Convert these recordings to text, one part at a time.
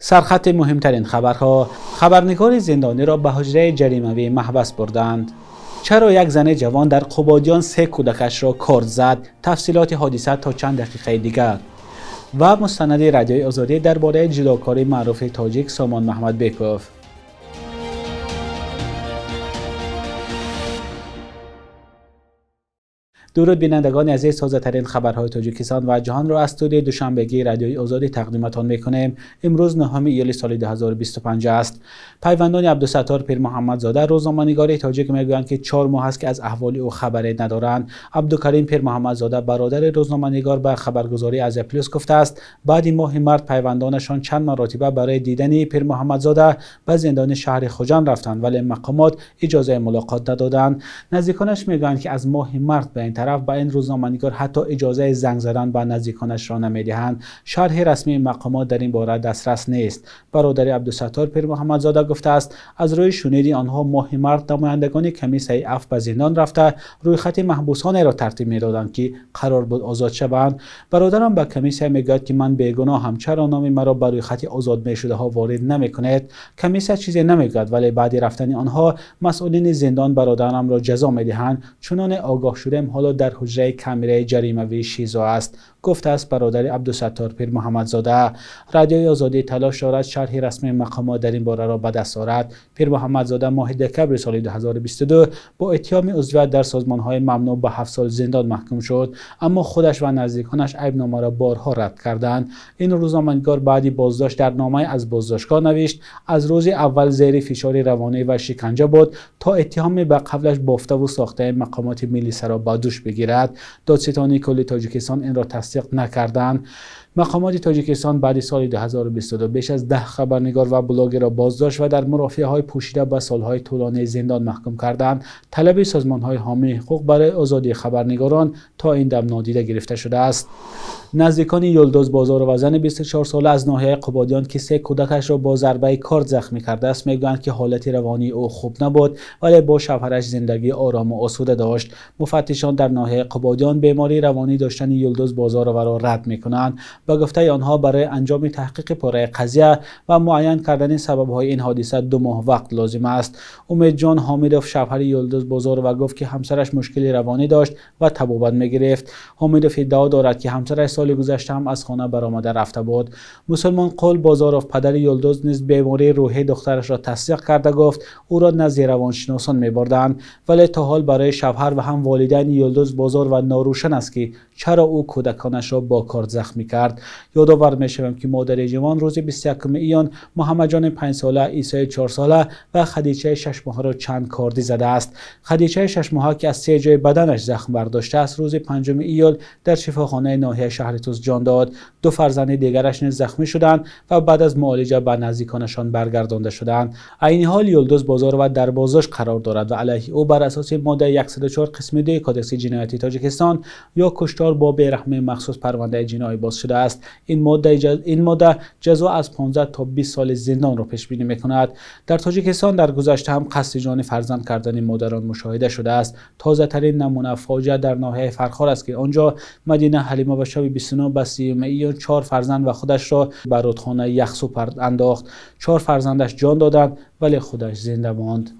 سرخط مهمترین خبرها: خبرنگار زندانی را به حجره جریمه‌ای محبس بردند. چرا یک زن جوان در قبادیان 3 کودکش را کارد زد؟ تفصیلات حادثه تا چند دقیقه دیگر. و مستند رادیوی آزادی درباره جداکاری معروف تاجیک سامان محمدبکوف. درود بینندگان عزیز، تازه‌ترین خبرهای تاجیکستان و جهان را از استودیوی دوشنبگی رادیوی آزادی تقدیمتان می‌کنیم. امروز 9 ایول سال 2025 است. پیوندان عبدالستار پیر محمدزاده روزنامه‌نگار تاجیک میگویند که 4 ماه است که از احوال او خبری ندارند. عبدالکریم پیر محمدزاده برادر روزنامه‌نگار به خبرگزاری از پلاس گفته است بعد ماه مارس پیوندانشان چند مرتبه برای دیدن پیر محمدزاده به زندان شهر خوجند رفتند، ولی مقامات اجازه ملاقات ندادند. نزدیکانش میگویند که از ماه مارس به این طرف به این روزنامه‌نگار حتی اجازه زنگ زدن به نزدیکانش را نمی‌دهند. شرح رسمی مقامات در این باره دسترس نیست. برادر عبدالستار پیر محمدزاده گفته است از روی شنود آنها ماه مارس نمایندگان کمیسیون عفو به زندان رفته روی خط محبوسان را ترتیب می‌دادند که قرار بود آزاد شوند. برادرم به کمیسیون میگوید که من بیگناهم، چرا نام مرا بر روی خط آزاد می‌شده ها وارد نمی‌کنید؟ کمیسیون چیزی نمیگوید، ولی بعد رفتن آنها مسئولین زندان برادرم را جزا می‌دهند. چنان آگاه شدیم حالا در حجره کامره جریمه‌ای شیزو است، گفته است برادر عبدالستار پیر محمدزاده. رادیوی آزادی تلاش دارد شرح رسمی مقامات در این باره را به دست آورد. پیر محمدزاده ماه دکمبر سال 2022 با اتهام عضویت در سازمان‌های ممنوع به 7 سال زندان محکوم شد، اما خودش و نزدیکانش عیب‌نامه را بارها رد کردند. این روزنامه‌نگار بعدی بازداشت در نامه از بازداشتگاه نوشت از روز اول زیر فشار روانی و شکنجه بود تا اتهام به قبلش بافته و ساخته مقامات ملی سرا به دوش بگیرد. دادستانی کل تاجیکستان این را تصدیق نکردند. مقامات تاجیکستان بعد سال 2022 بیش از 10 خبرنگار و بلاگر را بازداشت و در مرافعه‌های پوشیده به سالهای طولانی زندان محکوم کردند. طلب سازمان‌های حامی حقوق برای آزادی خبرنگاران تا این دم نادیده گرفته شده است. نزدیکان یلدز بازار و زن 24 ساله از ناحیه قبادیان که 3 کودکش را با ضربه کارد زخمی کرده است میگویند که حالت روانی او خوب نبود، ولی با شوهرش زندگی آرام و آسوده داشت. مفتشان در ناحیه قبادیان بیماری روانی داشتن یلدز بازار را رد میکنند. به گفته آنها برای انجام تحقیق پاره قضیه و معین کردن سبب‌های این حادثه 2 ماه وقت لازم است. امید جان حامدوف شوهر یلدز بازار و گفت که همسرش مشکل روانی داشت و طبابت میگرفت. حامدوف ادعا دارد که همسرش سال گذشته هم از خانه برآمده رفته بود. مسلمان قول بازاروف پدر یلدز نیز بیماری روحی دخترش را تصدیق کرده گفت او را نزد روانشناسان میبردند، ولی تا حال برای شوهر و هم والدین یلدز بازار و ناروشن است که چرا او کودکانش را با کارد زخمی کرد. یادآور میشویم که مادر جوان روز 21 ایان محمد جان 5 ساله، عیسی 4 ساله و خدیجه 6 ماهه را چند کاردی زده است. خدیجه 6 ماهه که از 3 جای بدنش زخم برداشته است روز 5 ایول در شفاخانه ناحیه شهر توس جان داد. 2 فرزند دیگرش نیز زخمی شدند و بعد از معالجه به نزدیکانشان برگردانده شدند. عین حال یلدز بازار و در بازداشت قرار دارد و علیه او بر اساس ماده 104 قسم 2 کدکس جنایتی تاجیکستان یا کشتار با بیرحمی مخصوص پرونده جنایی باز شده است. این ماده جزا از 15 تا 20 سال زندان را پیش بینی می‌کند. در تاجیکستان در گذشته هم قصد جان فرزند کردن مادران مشاهده شده است. تازه ترین نمونه فاجعه در ناحیه فرخار است که آنجا مدینه حلیمه و شب 29 به 30 می 4 فرزند و خودش را به رودخانه یخسو انداخت. 4 فرزندش جان دادند ولی خودش زنده ماند.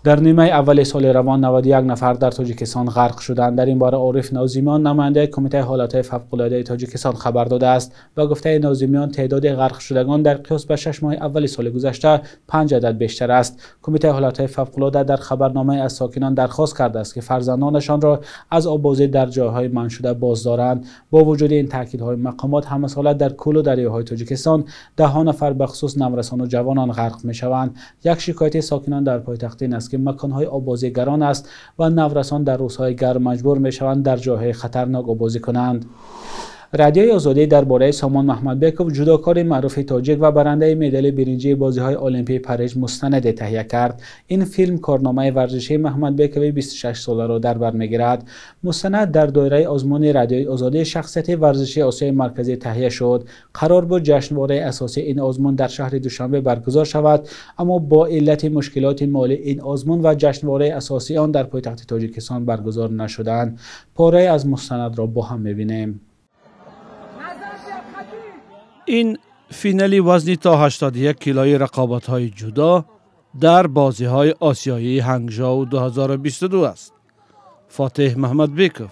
در نیمه اول سال روان 91 نفر در تاجیکستان غرق شدند. در این باره عارف ناظمیان نماینده کمیته حالات فوق‌العاده تاجیکستان خبر داده است و گفته ناظمیان تعداد غرق شدگان در قیاس به 6 ماه اول سال گذشته 5 عدد بیشتر است. کمیته حالات فوق‌العاده در خبرنامه از ساکنان درخواست کرده است که فرزندانشان را از آبازی در جایهای منع شده بازدارند. با وجود این تاکیدهای مقامات همه ساله در کل و دریاهای تاجیکستان 10 نفر به خصوص نمرسان و جوانان غرق میشوند. یک شکایت ساکنان در پایتخت این است که مکان‌های آبازی گران است و نورسان در روزهای گرم مجبور می‌شوند در جاهای خطرناک آبازی کنند. رادیوی آزادی درباره سامان محمدبکوف جداکار معروف تاجیک و برنده مدال برنجی بازی‌های المپیک پاریس مستند تهیه کرد. این فیلم کارنامه ورزشی محمدبکوف 26 ساله را در بر می‌گیرد. مستند در دایره آزمون رادیوی آزادی شخصیت ورزشی آسیای مرکزی تهیه شد. قرار بود جشنواره اساسی این آزمون در شهر دوشنبه برگزار شود، اما با علت مشکلات مالی این آزمون و جشنواره اساسی آن در پایتخت تاجیکستان برگزار نشدند. پاره از مستند را با هم می‌بینیم. این فینالی وزنی تا 81 کیلویی رقابت‌های جدا در بازی‌های آسیایی هنگژاو 2022 است. فاتح محمد بیکوف،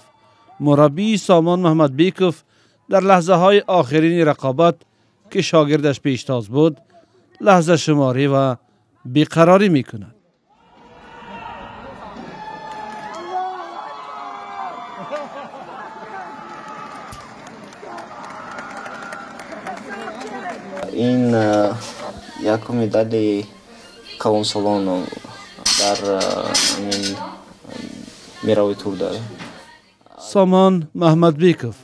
مربی سامان محمد بیکوف، در لحظه‌های آخرین رقابت که شاگردش پیشتاز بود، لحظه شماری و بیقراری می‌کند. این یک مدال کلان سالان در این میراوی تور داره. سامان محمد بیکوف،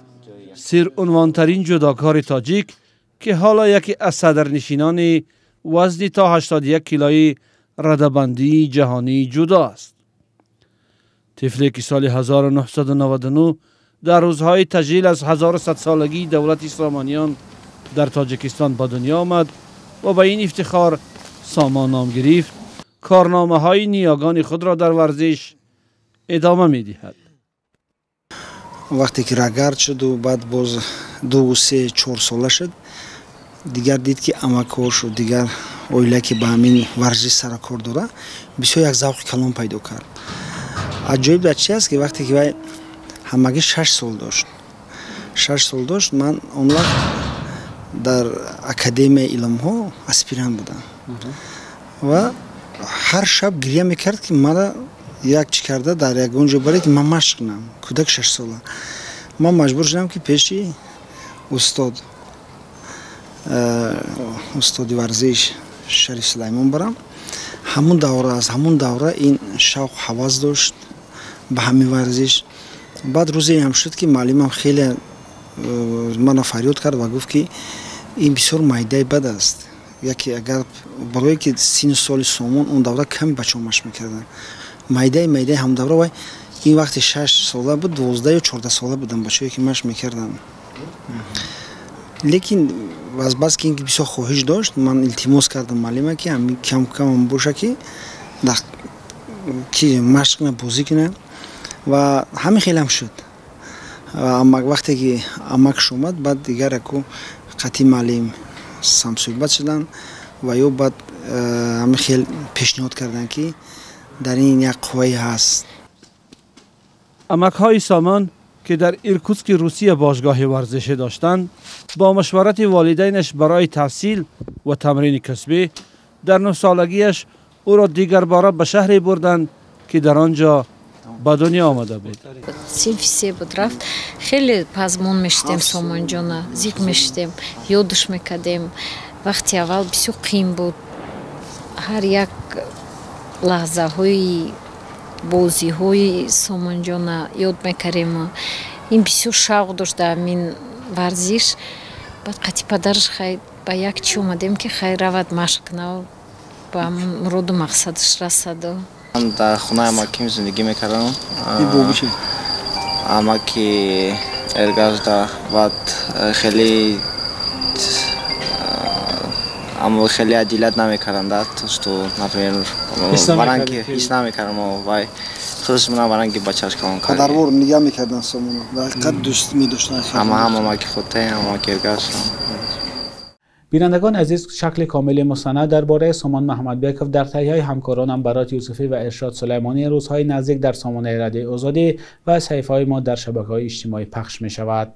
سیر عنوانترین جداکار تاجیک که حالا یکی از صدرنشینان وزنی تا 81 کیلویی رده‌بندی جهانی جدا است. طفلی که سال 1999 در روزهای تجلیل از 1100 سالگی دولت سامانیان در تاجیکستان به دنیا آمد و به این افتخار سامان نام گرفت. کارنامه های نیاگان خود را در ورزش ادامه می دهد. وقتی که راگرد شد و بعد باز 2-3-4 ساله شد، دیگر دید که امکار شد، دیگر اویله که به همین ورزش سر کار داره، بسیار یک ذوق کلان پیدا کرد. عجایب در چی است که وقتی که همگی 6 سال داشت، من اون وقت در اکادمی علم ها اسپیران بودم و هر شب گریه میکرد که مرا یک چی کرده در یک اونجا برای که من مشق کنم. کودک 6 ساله من مجبور شدم که پیشی استاد ورزش شریف سلیمان برم. همون دوره این شوق حواس داشت به همین ورزش. بعد روزی هم شد که معلمم خیلی من فریاد کرد و گفت که این بسیار مایده بد است. یکی اگر برای که سین سال سامان اون دوره کم بچه مشق میکردن، مایده هم دوره و این وقت 6 ساله بود، 12 یا 14 ساله بودم بچه‌ای که مشق میکردن. لیکن از بس که این بسیار خواهش داشت، من التماس کردم معلمه که همین کم باشه که مشق کنه، بازی کنه و همین خیلی هم شد. اما وقتی که امکش اومد، بعد دیگر اکو قطعی معلم صحبت شدن و یا بعد همین خیلی پیشنهاد کردن که در این یک قوی هست. امک های سامان که در ایرکوتسک روسیه باشگاه ورزشی داشتند، با مشورت والدینش برای تحصیل و تمرین کسبی در 9 سالگیش او را دیگر باره به شهری بردند که در آنجا به دنیا آمده بود. سینفیسی بود رفت. خیلی پزمون میشتیم سامان جانا، زیق میشتیم، یادش میکردیم. وقتی اول بسیار قیم بود. هر یک لحظه های بازی های سامان جانا یاد میکردیم. این بسیار شوق داشت در این ورزش. بعد قطعی پدرش خیلی با یک چی اومدیم که خیلی رود مشق کنه و با مراد و مقصدش رسد. من در خونه اماکی زندگی میکردم. اماکی ارگشته و خیلی عجلت نمیکردن. تو برانکی هیچ نمیکردم و خودش من برانکی بچه‌اش کام کرد. پدربار نگاه میکردن سامونو و قد دوست می‌داشتن. هم اماکی خودته اماکی ارگشته. بینندگان عزیز، شکل کامل مستند درباره سامان محمد بیکوف در تهیه همکارانم برات یوسفی و ارشاد سلیمانی روزهای نزدیک در سامانه رادیوی آزادی و صفحه‌های ما در شبکه‌های اجتماعی پخش می‌شود.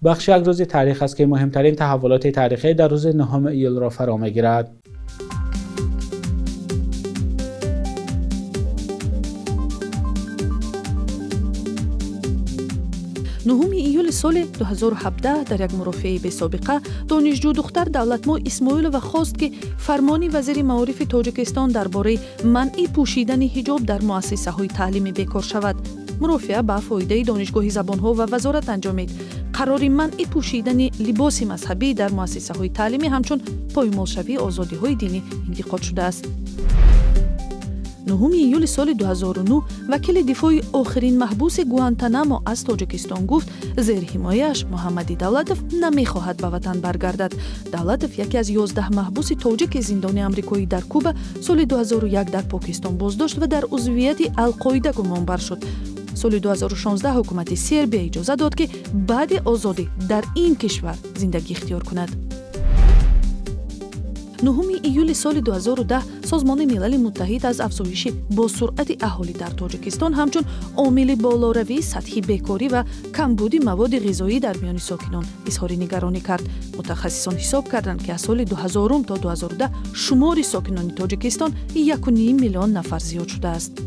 بخش یک روز تاریخ است که مهمترین تحولات تاریخی در روز 9 ایول را فرا می‌گیرد. 9 ایول سال 2017 در یک مرافعه بی سابقه دانشجو دختر دولتمو اسماعیلووا خواست که فرمان وزیر معارف تاجیکستان درباره منع پوشیدن حجاب در مؤسسه‌های تعلیمی بیکار شود. مرافعه با فایده دانشگاه زبان‌ها و وزارت انجامید. قرار منع پوشیدن لباس مذهبی در مؤسسه‌های تعلیمی همچون پایمالشوی آزادی‌های دینی انتقاد شده است. 9 ایول سال 2009 وکیل دفاع آخرین محبوس گوانتانامو از تاجیکستان گفت زیر حمایه‌اش محمدی دولتوف نمی‌خواهد به وطن برگردد. دولتوف یکی از 11 محبوس تاجیک زندان آمریکایی در کوبا سال 2001 در پاکستان بازداشت و در عضویت القاعده گمانبر شد. سال 2016 حکومت سربیا اجازه داد که بعد آزادی در این کشور زندگی اختیار کند. 9 ایول سال 2010 سازمان ملل متحد از افزایش با سرعت اهالی در تاجیکستان همچون عامل بالاروی سطح بیکاری و کمبود مواد غذایی در میان ساکنان اظهار نگرانی کرد. متخصصان حساب کردند که از سال 2000 تا 2010 شمار ساکنان تاجیکستان 1.5 میلیون نفر زیاد شده است.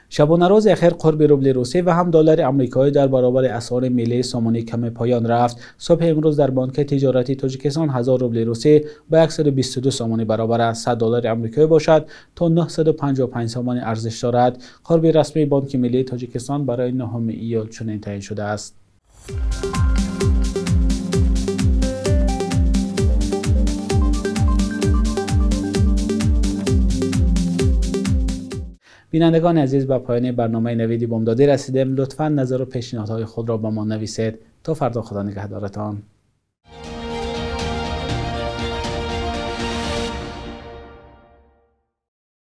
شبانه روز اخیر قرب روبل روسی و هم دلار آمریکایی در برابر اسعار ملی سامانه کم پایان رفت. صبح امروز در بانک تجارتی تاجیکستان 1000 روبل روسی با 122 سامانه برابر است. 100 دلار آمریکایی باشد تا 955 سامانه ارزش دارد. قرب رسمی بانک ملی تاجیکستان برای 9 ایول چنین تعیین شده است. بینندگان عزیز، به پایان برنامه نویدی بامدادی رسیدیم. لطفاً نظر و پیشنهادهای خود را با ما نویسید. تا فردا، خدا نگهدارتان.